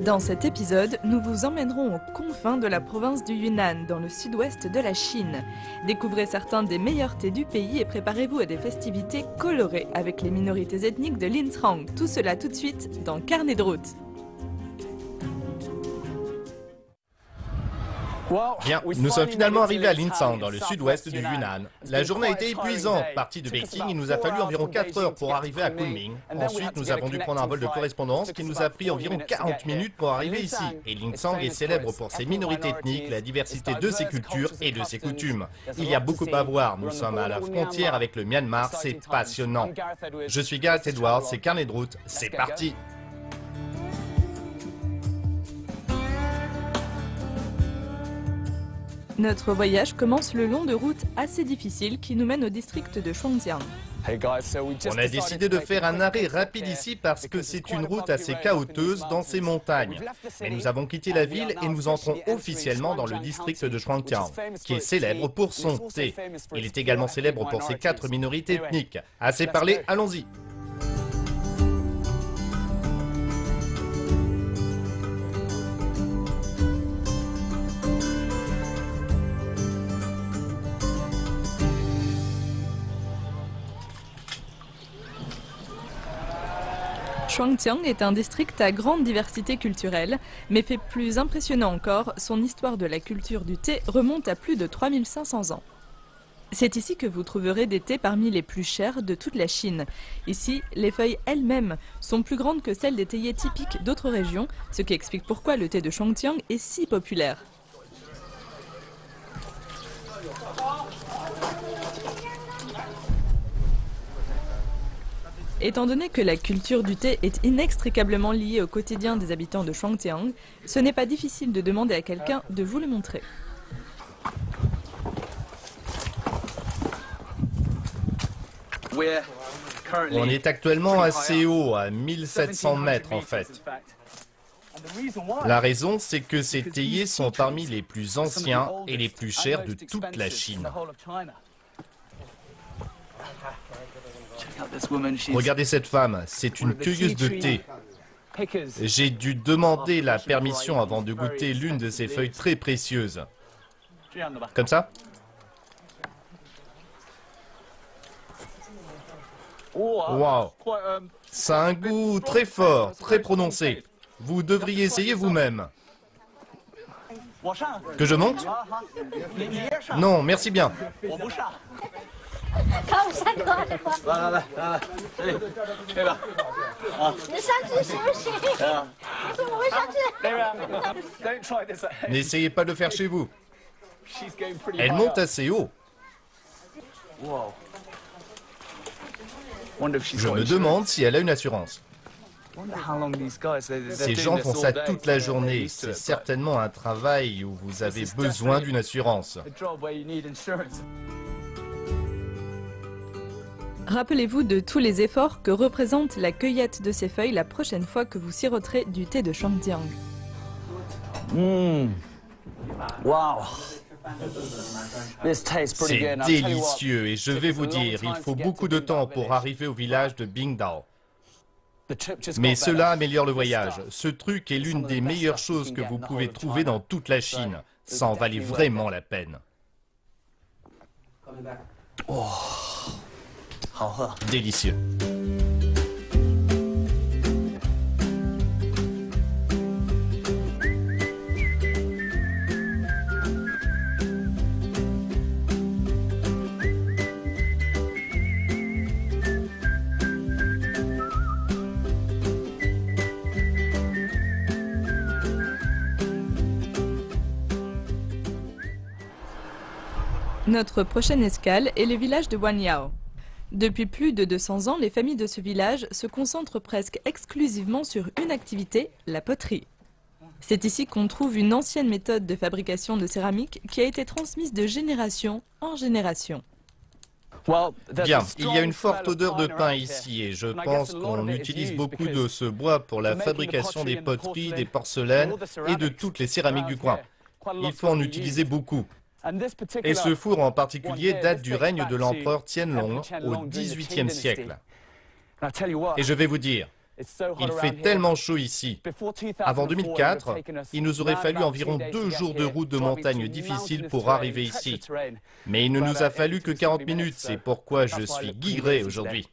Dans cet épisode, nous vous emmènerons aux confins de la province du Yunnan, dans le sud-ouest de la Chine. Découvrez certains des meilleurs thés du pays et préparez-vous à des festivités colorées avec les minorités ethniques de Linzhang. Tout cela tout de suite dans Carnet de route. Bien, nous sommes finalement arrivés à Linzhang, dans le sud-ouest du Yunnan. La journée a été épuisante. Parti de Beijing, il nous a fallu environ 4 heures pour arriver à Kunming. Ensuite, nous avons dû prendre un vol de correspondance qui nous a pris environ 40 minutes pour arriver ici. Et Linzhang est célèbre pour ses minorités ethniques, la diversité de ses cultures et de ses coutumes. Il y a beaucoup à voir. Nous sommes à la frontière avec le Myanmar, c'est passionnant. Je suis Gareth Edwards, c'est Carnet de route, c'est parti! Notre voyage commence le long de routes assez difficiles qui nous mènent au district de Shuangjiang. On a décidé de faire un arrêt rapide ici parce que c'est une route assez chaoteuse dans ces montagnes. Mais nous avons quitté la ville et nous entrons officiellement dans le district de Shuangjiang, qui est célèbre pour son thé. Il est également célèbre pour ses 4 minorités ethniques. Assez parlé, allons-y! Shuangjiang est un district à grande diversité culturelle, mais fait plus impressionnant encore, son histoire de la culture du thé remonte à plus de 3500 ans. C'est ici que vous trouverez des thés parmi les plus chers de toute la Chine. Ici, les feuilles elles-mêmes sont plus grandes que celles des théiers typiques d'autres régions, ce qui explique pourquoi le thé de Shuangjiang est si populaire. Étant donné que la culture du thé est inextricablement liée au quotidien des habitants de Shuangjiang, ce n'est pas difficile de demander à quelqu'un de vous le montrer. On est actuellement assez haut, à 1700 mètres en fait. La raison, c'est que ces théiers sont parmi les plus anciens et les plus chers de toute la Chine. Regardez cette femme, c'est une cueilleuse de thé. J'ai dû demander la permission avant de goûter l'une de ces feuilles très précieuses. Comme ça? Waouh! Ça a un goût très fort, très prononcé. Vous devriez essayer vous-même. Que je monte? Non, merci bien. N'essayez pas de le faire chez vous. Elle monte assez haut. Je me demande si elle a une assurance. Ces gens font ça toute la journée. C'est certainement un travail où vous avez besoin d'une assurance. Rappelez-vous de tous les efforts que représente la cueillette de ces feuilles la prochaine fois que vous siroterez du thé de Shuangjiang. C'est délicieux et je vais vous dire, il faut beaucoup de temps pour arriver au village de Bingdao. Mais cela améliore le voyage. Ce truc est l'une des meilleures choses que vous pouvez trouver dans toute la Chine. Ça en valait vraiment la peine. Délicieux. Notre prochaine escale est le village de Wanyao. Depuis plus de 200 ans, les familles de ce village se concentrent presque exclusivement sur une activité, la poterie. C'est ici qu'on trouve une ancienne méthode de fabrication de céramique qui a été transmise de génération en génération. Bien, il y a une forte odeur de pain ici et je pense qu'on utilise beaucoup de ce bois pour la fabrication des poteries, des porcelaines et de toutes les céramiques du coin. Il faut en utiliser beaucoup. Et ce four en particulier date du règne de l'empereur Tianlong au XVIIIe siècle. Et je vais vous dire, Il fait tellement chaud ici. Avant 2004, il nous aurait fallu environ 2 jours de route de montagne difficile pour arriver ici. Mais il ne nous a fallu que 40 minutes, c'est pourquoi je suis guigré aujourd'hui.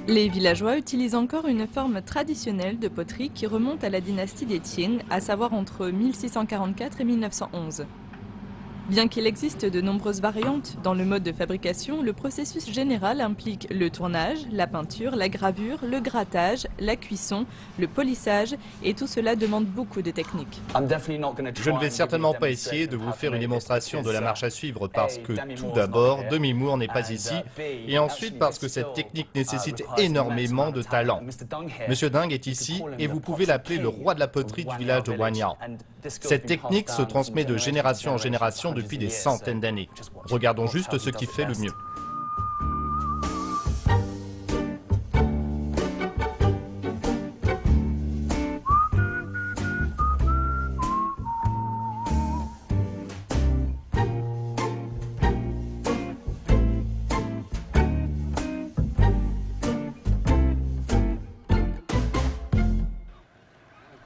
Les villageois utilisent encore une forme traditionnelle de poterie qui remonte à la dynastie des Qing, à savoir entre 1644 et 1911. Bien qu'il existe de nombreuses variantes dans le mode de fabrication, le processus général implique le tournage, la peinture, la gravure, le grattage, la cuisson, le polissage et tout cela demande beaucoup de technique. Je ne vais certainement pas essayer de vous faire une démonstration de la marche à suivre parce que tout d'abord, Demi Moore n'est pas ici et ensuite parce que cette technique nécessite énormément de talent. Monsieur Deng est ici et vous pouvez l'appeler le roi de la poterie du village de Huanyang. Cette technique se transmet de génération en génération depuis des centaines d'années. Regardons juste ce qui fait le mieux.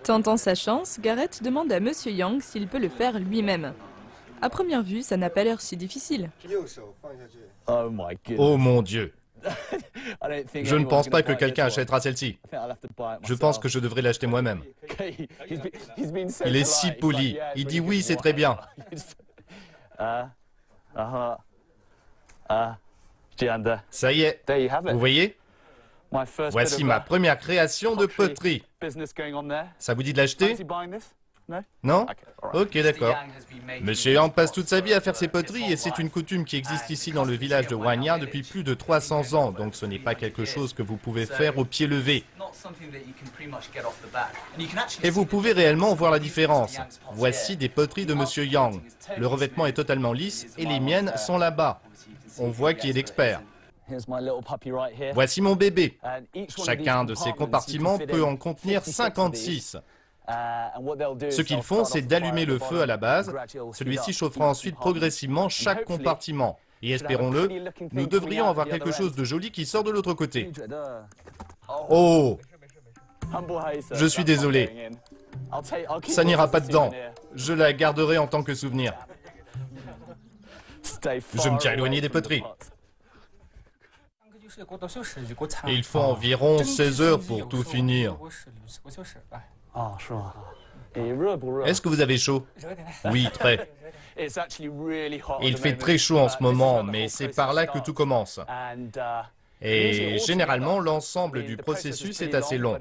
Tentant sa chance, Garrett demande à Monsieur Yang s'il peut le faire lui-même. À première vue, ça n'a pas l'air si difficile. Oh mon Dieu! Je ne pense pas que quelqu'un achètera celle-ci. Je pense que je devrais l'acheter moi-même. Il est si poli. Il dit oui, c'est très bien. Ça y est, vous voyez? Voici ma première création de poterie. Ça vous dit de l'acheter? Non? Ok, d'accord. Monsieur Yang passe toute sa vie à faire ses poteries et c'est une coutume qui existe ici dans le village de Huanyang depuis plus de 300 ans, donc ce n'est pas quelque chose que vous pouvez faire au pied levé. Et vous pouvez réellement voir la différence. Voici des poteries de Monsieur Yang. Le revêtement est totalement lisse et les miennes sont là-bas. On voit qui est l'expert. Voici mon bébé. Chacun de ces compartiments peut en contenir 56. Ce qu'ils font, c'est d'allumer le feu à la base. Celui-ci chauffera ensuite progressivement chaque compartiment. Et espérons-le, nous devrions avoir quelque chose de joli qui sort de l'autre côté. Oh! Je suis désolé. Ça n'ira pas dedans. Je la garderai en tant que souvenir. Je me tiens éloigné des poteries. Il faut environ 16 heures pour tout finir. Est-ce que vous avez chaud? Oui, très. Il fait très chaud en ce moment, mais c'est par là que tout commence. Et généralement, l'ensemble du processus est assez long.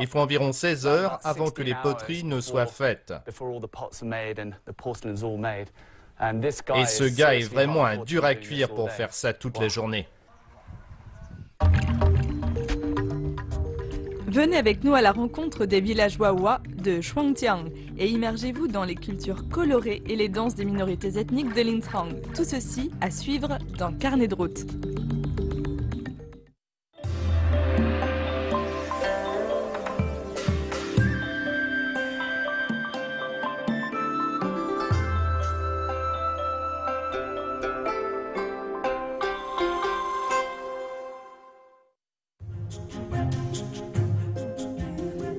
Il faut environ 16 heures avant que les poteries ne soient faites. Et ce gars est vraiment un dur à cuire pour faire ça toute la journée. Venez avec nous à la rencontre des villageois Wa de Shuangjiang et immergez-vous dans les cultures colorées et les danses des minorités ethniques de Linzhang. Tout ceci à suivre dans Carnet de route.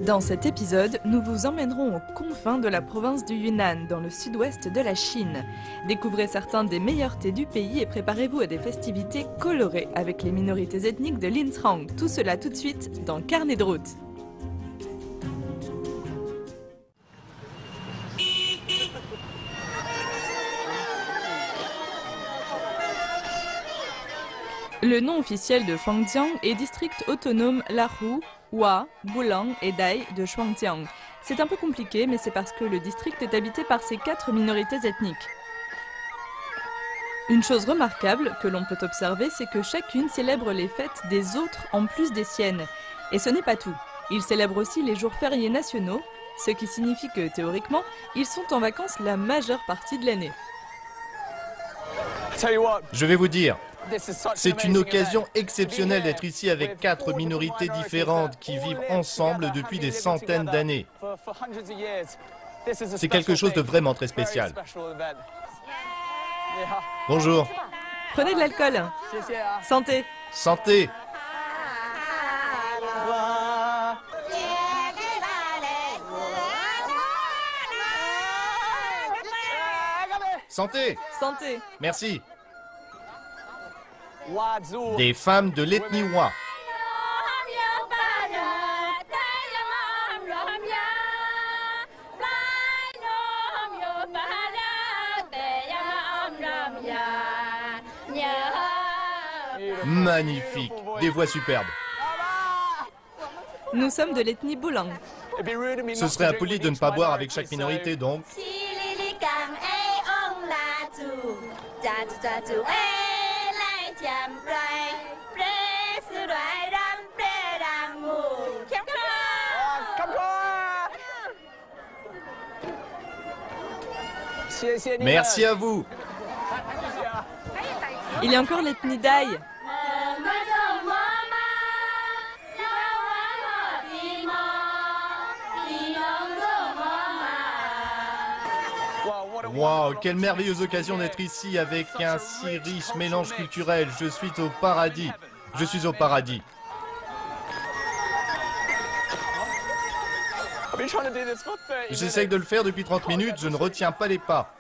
Dans cet épisode, nous vous emmènerons aux confins de la province du Yunnan, dans le sud-ouest de la Chine. Découvrez certains des meilleurs thés du pays et préparez-vous à des festivités colorées avec les minorités ethniques de Linzhang. Tout cela tout de suite dans Carnet de route. Le nom officiel de Shuangjiang est district autonome Lahu, Hua, Bulang et Dai de Shuangjiang. C'est un peu compliqué, mais c'est parce que le district est habité par ces 4 minorités ethniques. Une chose remarquable que l'on peut observer, c'est que chacune célèbre les fêtes des autres en plus des siennes. Et ce n'est pas tout. Ils célèbrent aussi les jours fériés nationaux, ce qui signifie que, théoriquement, ils sont en vacances la majeure partie de l'année. Je vais vous dire, C'est une occasion exceptionnelle d'être ici avec 4 minorités différentes qui vivent ensemble depuis des centaines d'années. C'est quelque chose de vraiment très spécial. Bonjour. Prenez de l'alcool. Santé. Santé. Santé. Santé. Merci. Des femmes de l'ethnie Wa. Magnifique. Des voix superbes. Nous sommes de l'ethnie Boulang. Ce serait impoli de ne pas boire avec chaque minorité, donc. Merci à vous. Il y a encore l'ethnie Dai. Wow, quelle merveilleuse occasion d'être ici avec un si riche mélange culturel. Je suis au paradis. Je suis au paradis. J'essaye de le faire depuis 30 minutes, je ne retiens pas les pas.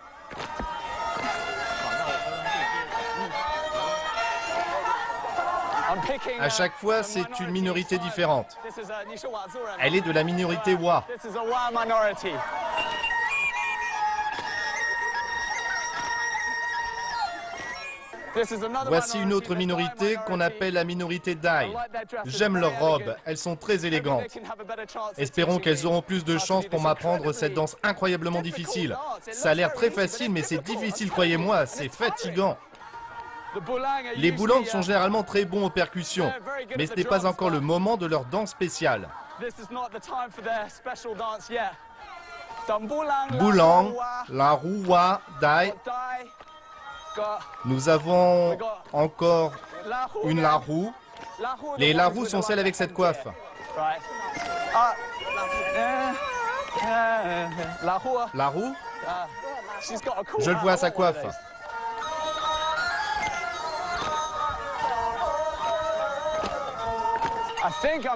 À chaque fois, c'est une minorité différente. Elle est de la minorité Wa. Voici une autre minorité qu'on appelle la minorité Dai. J'aime leurs robes, elles sont très élégantes. Espérons qu'elles auront plus de chance pour m'apprendre cette danse incroyablement difficile. Ça a l'air très facile, mais c'est difficile, croyez-moi, c'est fatigant. Les Boulang sont généralement très bons aux percussions, mais ce n'est pas encore le moment de leur danse spéciale. Boulang, la Roua, Dai. Nous avons encore une larou. Les larous sont celles avec cette coiffe. Larou? Je le vois à sa coiffe.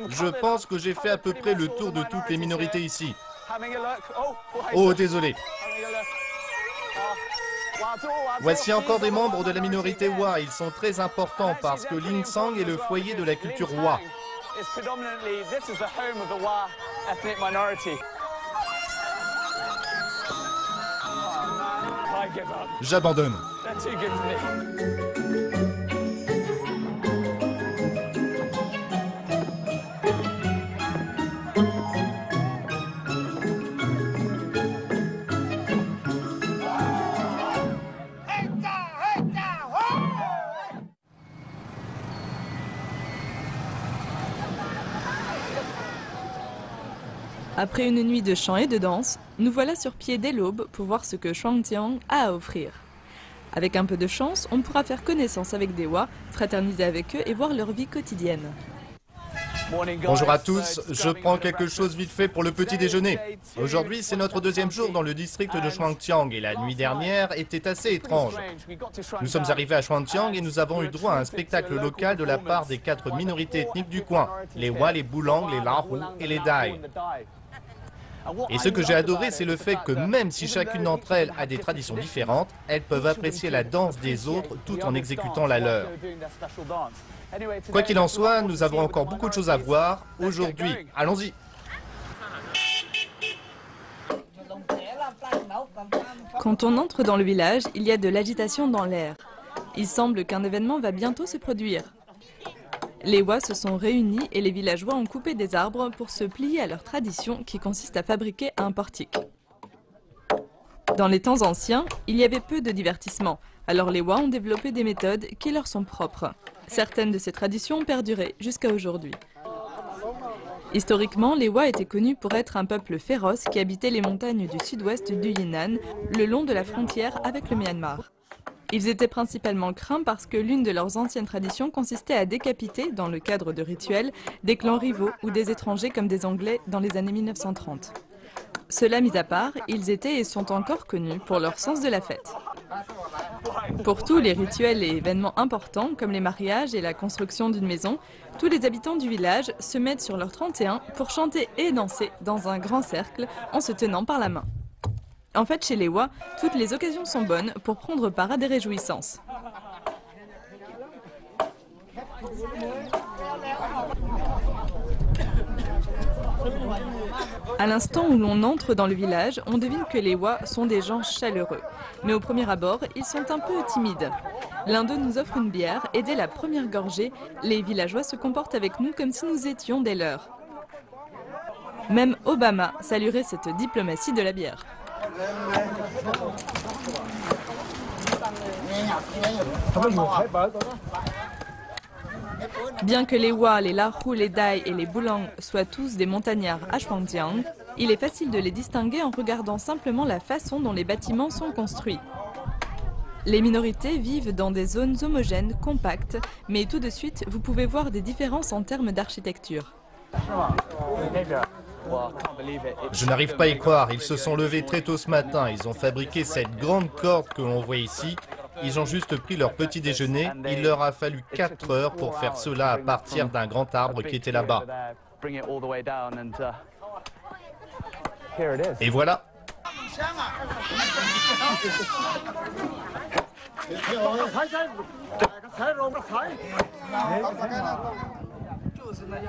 Je pense que j'ai fait à peu près le tour de toutes les minorités ici. Oh, désolé. Voici encore des membres de la minorité Wa. Ils sont très importants parce que l'Insang est le foyer de la culture Wa. J'abandonne. Après une nuit de chant et de danse, nous voilà sur pied dès l'aube pour voir ce que Shuangjiang a à offrir. Avec un peu de chance, on pourra faire connaissance avec des Wa, fraterniser avec eux et voir leur vie quotidienne. Bonjour à tous, je prends quelque chose vite fait pour le petit déjeuner. Aujourd'hui, c'est notre deuxième jour dans le district de Shuangjiang et la nuit dernière était assez étrange. Nous sommes arrivés à Shuangjiang et nous avons eu droit à un spectacle local de la part des 4 minorités ethniques du coin, les Wa, les Boulang, les Larou et les Dai. Et ce que j'ai adoré, c'est le fait que même si chacune d'entre elles a des traditions différentes, elles peuvent apprécier la danse des autres tout en exécutant la leur. Quoi qu'il en soit, nous avons encore beaucoup de choses à voir aujourd'hui. Allons-y. Quand on entre dans le village, il y a de l'agitation dans l'air. Il semble qu'un événement va bientôt se produire. Les Wa se sont réunis et les villageois ont coupé des arbres pour se plier à leur tradition qui consiste à fabriquer un portique. Dans les temps anciens, il y avait peu de divertissement, alors les Wa ont développé des méthodes qui leur sont propres. Certaines de ces traditions ont perduré jusqu'à aujourd'hui. Historiquement, les Wa étaient connus pour être un peuple féroce qui habitait les montagnes du sud-ouest du Yunnan, le long de la frontière avec le Myanmar. Ils étaient principalement craints parce que l'une de leurs anciennes traditions consistait à décapiter, dans le cadre de rituels, des clans rivaux ou des étrangers comme des Anglais dans les années 1930. Cela mis à part, ils étaient et sont encore connus pour leur sens de la fête. Pour tous les rituels et événements importants, comme les mariages et la construction d'une maison, tous les habitants du village se mettent sur leur 31 pour chanter et danser dans un grand cercle en se tenant par la main. En fait, chez les Wa, toutes les occasions sont bonnes pour prendre part à des réjouissances. À l'instant où l'on entre dans le village, on devine que les Wa sont des gens chaleureux. Mais au premier abord, ils sont un peu timides. L'un d'eux nous offre une bière et dès la première gorgée, les villageois se comportent avec nous comme si nous étions des leurs. Même Obama saluerait cette diplomatie de la bière. Bien que les Wa, les Lahu, les Dai et les Bulang soient tous des montagnards à Shuangjiang, il est facile de les distinguer en regardant simplement la façon dont les bâtiments sont construits. Les minorités vivent dans des zones homogènes, compactes, mais tout de suite, vous pouvez voir des différences en termes d'architecture. Je n'arrive pas à y croire, ils se sont levés très tôt ce matin, ils ont fabriqué cette grande corde que l'on voit ici. Ils ont juste pris leur petit déjeuner, il leur a fallu 4 heures pour faire cela à partir d'un grand arbre qui était là-bas. Et voilà.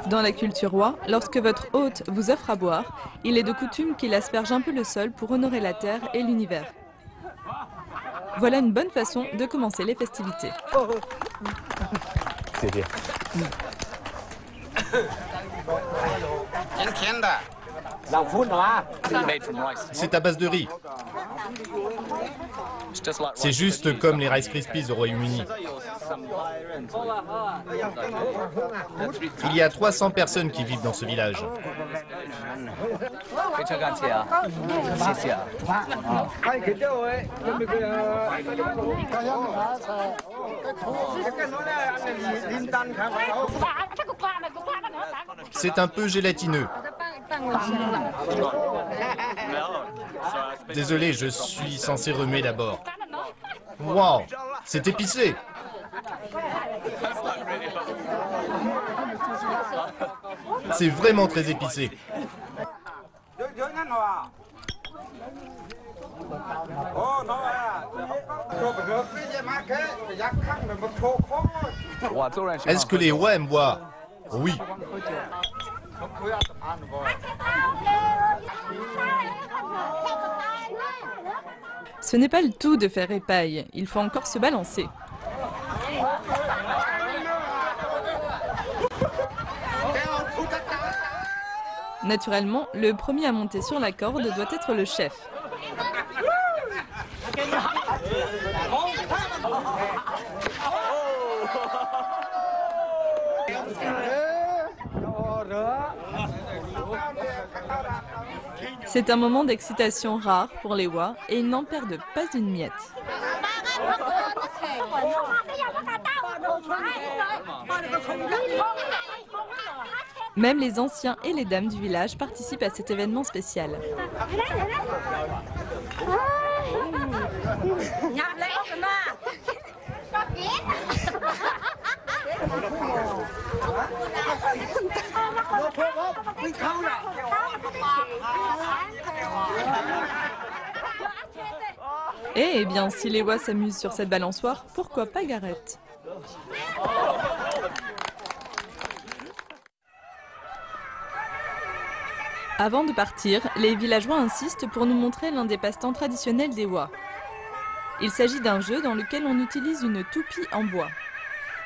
Dans la culture Wa, lorsque votre hôte vous offre à boire, il est de coutume qu'il asperge un peu le sol pour honorer la terre et l'univers. Voilà une bonne façon de commencer les festivités. C'est à base de riz. C'est juste comme les Rice Krispies au Royaume-Uni. Il y a 300 personnes qui vivent dans ce village. C'est un peu gélatineux. Désolé, je suis censé remuer d'abord. Waouh, c'est épicé. C'est vraiment très épicé. Est-ce que les Wa aiment boire? Oui. Ce n'est pas le tout de faire épaille, il faut encore se balancer. Naturellement, le premier à monter sur la corde doit être le chef. C'est un moment d'excitation rare pour les Wa et ils n'en perdent pas une miette. Même les anciens et les dames du village participent à cet événement spécial. Eh bien, si les Wa s'amusent sur cette balançoire, pourquoi pas Gareth? Avant de partir, les villageois insistent pour nous montrer l'un des passe-temps traditionnels des Wa. Il s'agit d'un jeu dans lequel on utilise une toupie en bois.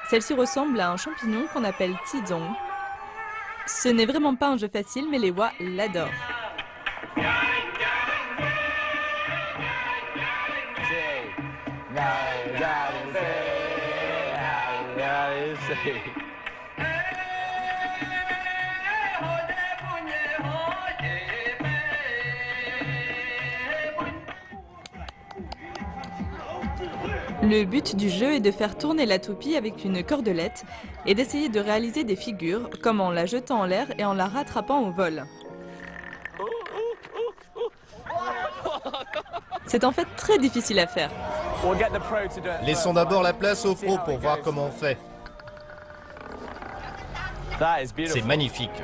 Celle-ci ressemble à un champignon qu'on appelle tizong. Ce n'est vraiment pas un jeu facile, mais les Wa l'adorent. Le but du jeu est de faire tourner la toupie avec une cordelette et d'essayer de réaliser des figures, comme en la jetant en l'air et en la rattrapant au vol. C'est en fait très difficile à faire. Laissons d'abord la place aux pros pour voir comment on fait. C'est magnifique.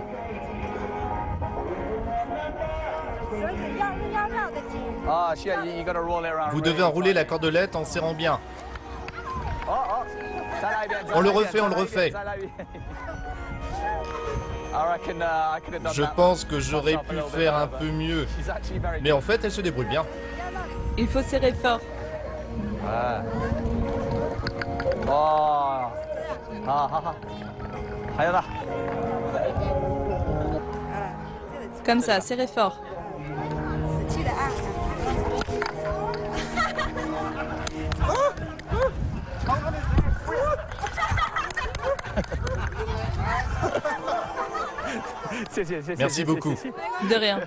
Vous devez enrouler la cordelette en serrant bien. On le refait, on le refait. Je pense que j'aurais pu faire un peu mieux. Mais en fait, elle se débrouille bien. Il faut serrer fort. Comme ça, serrez fort. Merci beaucoup. De rien.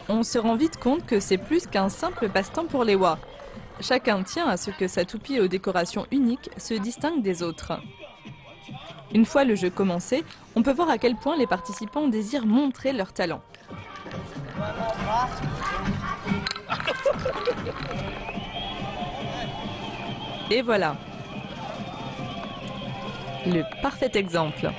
On se rend vite compte que c'est plus qu'un simple passe-temps pour les Wa. Chacun tient à ce que sa toupie aux décorations uniques se distingue des autres. Une fois le jeu commencé, on peut voir à quel point les participants désirent montrer leur talent. Et voilà. Le parfait exemple.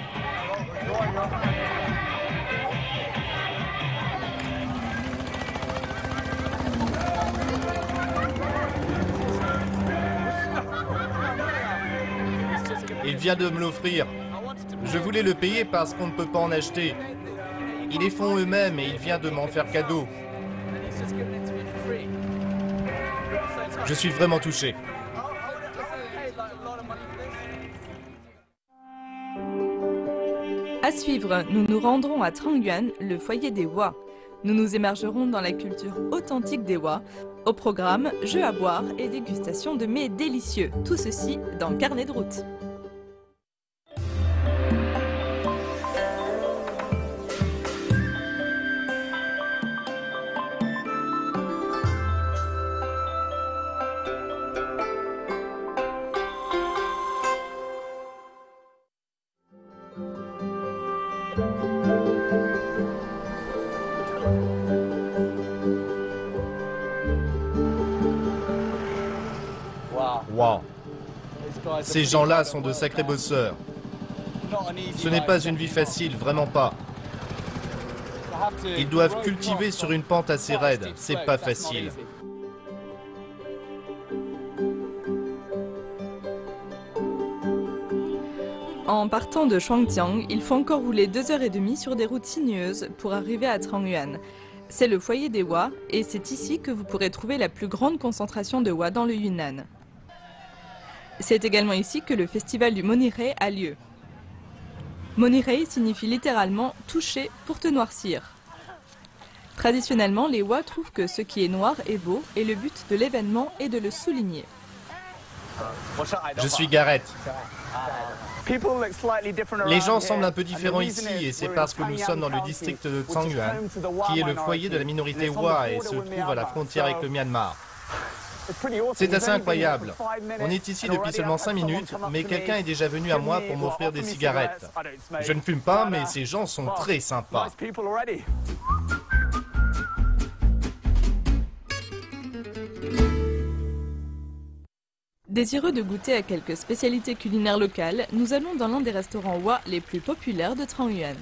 Il vient de me l'offrir. Je voulais le payer parce qu'on ne peut pas en acheter. Ils les font eux-mêmes et il vient de m'en faire cadeau. Je suis vraiment touché. À suivre, nous nous rendrons à Trang-Yuan, le foyer des Wa. Nous nous émergerons dans la culture authentique des Wa. Au programme, jeux à boire et dégustation de mets délicieux. Tout ceci dans Carnet de route. Wow. Ces gens-là sont de sacrés bosseurs. Ce n'est pas une vie facile, vraiment pas. Ils doivent cultiver sur une pente assez raide. C'est pas facile. En partant de Shuangjiang, il faut encore rouler 2h30 sur des routes sinueuses pour arriver à Trang-Yuan. C'est le foyer des Wa et c'est ici que vous pourrez trouver la plus grande concentration de Wa dans le Yunnan. C'est également ici que le festival du Monirei a lieu. Monirei signifie littéralement « toucher pour te noircir ». Traditionnellement, les Wa trouvent que ce qui est noir est beau et le but de l'événement est de le souligner. Je suis Gareth. Les gens semblent un peu différents ici et c'est parce que nous sommes dans le district de Trang-Yuan, qui est le foyer de la minorité Wa et se trouve à la frontière avec le Myanmar. C'est assez incroyable. On est ici depuis seulement 5 minutes, mais quelqu'un est déjà venu à moi pour m'offrir des cigarettes. Je ne fume pas, mais ces gens sont très sympas. Désireux de goûter à quelques spécialités culinaires locales, nous allons dans l'un des restaurants Wa les plus populaires de Trang-Yuan.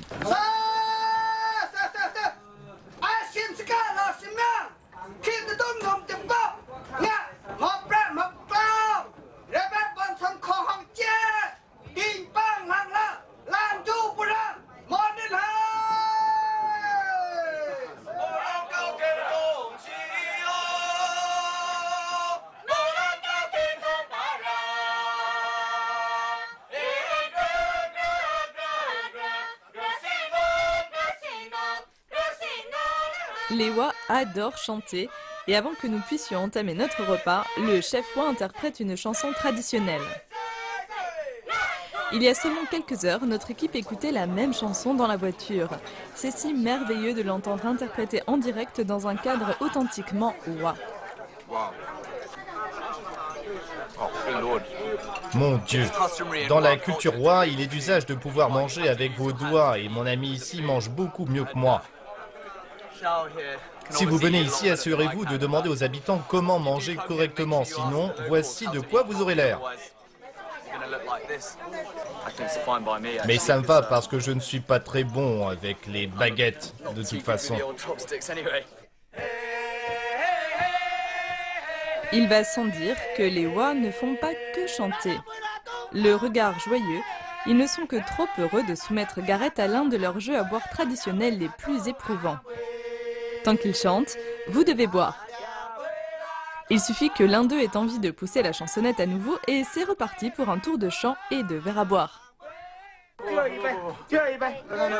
Les Wa adorent chanter et avant que nous puissions entamer notre repas, le chef Wa interprète une chanson traditionnelle. Il y a seulement quelques heures, notre équipe écoutait la même chanson dans la voiture. C'est si merveilleux de l'entendre interpréter en direct dans un cadre authentiquement Wa. Mon Dieu, dans la culture Wa, il est d'usage de pouvoir manger avec vos doigts et mon ami ici mange beaucoup mieux que moi. Si vous venez ici, assurez-vous de demander aux habitants comment manger correctement, sinon, voici de quoi vous aurez l'air. Mais ça me va parce que je ne suis pas très bon avec les baguettes, de toute façon. Il va sans dire que les Wa ne font pas que chanter. Le regard joyeux, ils ne sont que trop heureux de soumettre Gareth à l'un de leurs jeux à boire traditionnels les plus éprouvants. Tant qu'ils chantent, vous devez boire. Il suffit que l'un d'eux ait envie de pousser la chansonnette à nouveau et c'est reparti pour un tour de chant et de verre à boire.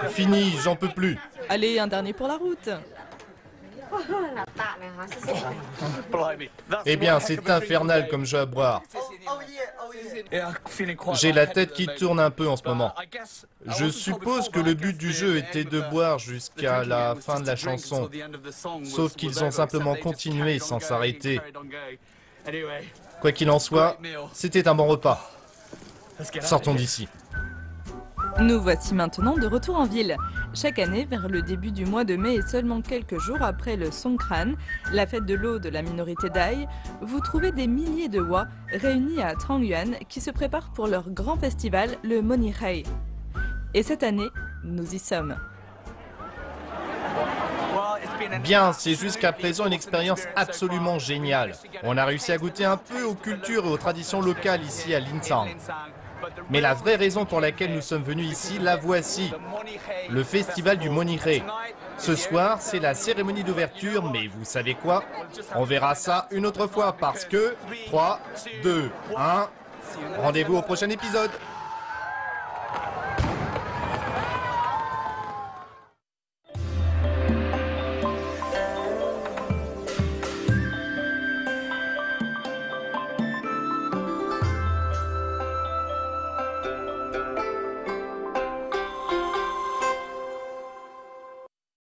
Fini, j'en peux plus. Allez, un dernier pour la route. Eh bien, c'est infernal comme jeu à boire. J'ai la tête qui tourne un peu en ce moment. Je suppose que le but du jeu était de boire jusqu'à la fin de la chanson. Sauf qu'ils ont simplement continué sans s'arrêter. Quoi qu'il en soit, c'était un bon repas. Sortons d'ici. Nous voici maintenant de retour en ville. Chaque année, vers le début du mois de mai et seulement quelques jours après le Songkran, la fête de l'eau de la minorité Dai, vous trouvez des milliers de Wa réunis à Trangyuan qui se préparent pour leur grand festival, le Monirei. Et cette année, nous y sommes. Bien, c'est jusqu'à présent une expérience absolument géniale. On a réussi à goûter un peu aux cultures et aux traditions locales ici à Linsang. Mais la vraie raison pour laquelle nous sommes venus ici, la voici. Le festival du Monirei. Ce soir, c'est la cérémonie d'ouverture, mais vous savez quoi? On verra ça une autre fois parce que 3, 2, 1, rendez-vous au prochain épisode.